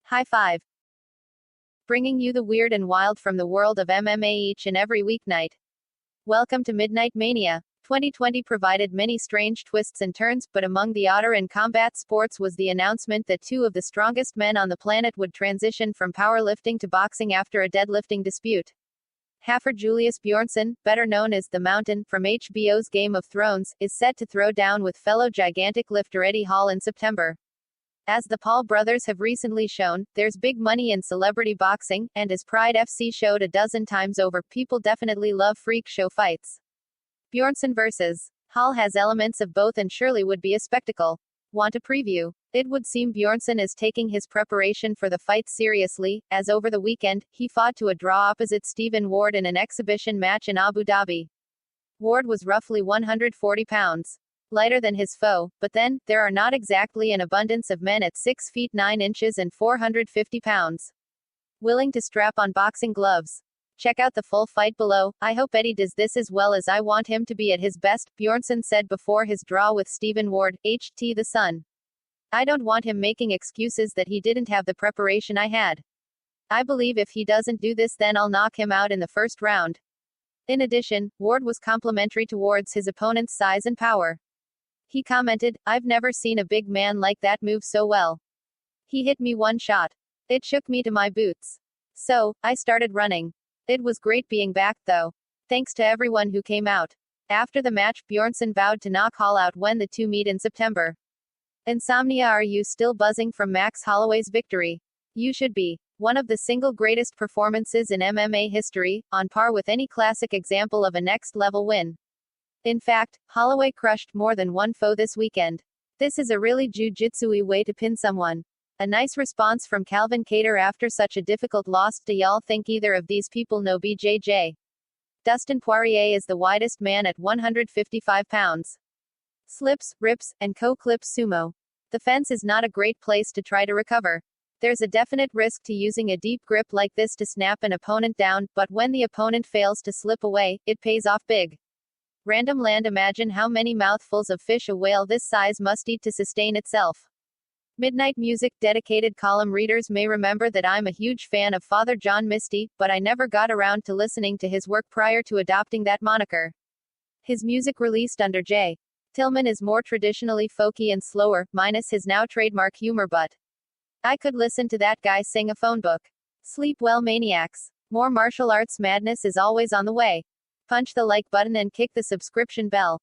High five. Bringing you the weird and wild from the world of MMA each and every weeknight. Welcome to Midnight Mania. 2020 provided many strange twists and turns, but among the odder in combat sports was the announcement that two of the strongest men on the planet would transition from powerlifting to boxing after a deadlifting dispute. Hafthor Julius Bjornsson, better known as The Mountain, from HBO's Game of Thrones, is set to throw down with fellow gigantic lifter Eddie Hall in September. As the Paul brothers have recently shown, there's big money in celebrity boxing, and as Pride FC showed a dozen times over, people definitely love freak show fights. Bjornsson vs. Hall has elements of both and surely would be a spectacle. Want a preview? It would seem Bjornsson is taking his preparation for the fight seriously, as over the weekend, he fought to a draw opposite Stephen Ward in an exhibition match in Abu Dhabi. Ward was roughly 140 pounds lighter than his foe, but then, there are not exactly an abundance of men at 6 feet 9 inches and 450 pounds willing to strap on boxing gloves. Check out the full fight below. I hope Eddie does this as well as I want him to be at his best, Bjornsson said before his draw with Stephen Ward, HT The Sun. I don't want him making excuses that he didn't have the preparation I had. I believe if he doesn't do this, then I'll knock him out in the first round. In addition, Ward was complimentary towards his opponent's size and power. He commented, "I've never seen a big man like that move so well. He hit me one shot. It shook me to my boots. So, I started running. It was great being back, though. Thanks to everyone who came out." After the match, Bjornsson vowed to knock Hall out when the two meet in September. Insomnia. Are you still buzzing from Max Holloway's victory? You should be. One of the single greatest performances in MMA history, on par with any classic example of a next-level win. In fact, Holloway crushed more than one foe this weekend. This is a really jiu-jitsu-y way to pin someone. A nice response from Calvin Kattar after such a difficult loss. Do y'all think either of these people know BJJ? Dustin Poirier is the widest man at 155 pounds. Slips, rips, and clips sumo. The fence is not a great place to try to recover. There's a definite risk to using a deep grip like this to snap an opponent down, but when the opponent fails to slip away, it pays off big. Random land. Imagine how many mouthfuls of fish a whale this size must eat to sustain itself. Midnight Music dedicated column readers may remember that I'm a huge fan of Father John Misty, but I never got around to listening to his work prior to adopting that moniker. His music released under J. Tillman is more traditionally folky and slower, minus his now trademark humor, but I could listen to that guy sing a phone book. Sleep well, maniacs. More martial arts madness is always on the way. Punch the like button and kick the subscription bell.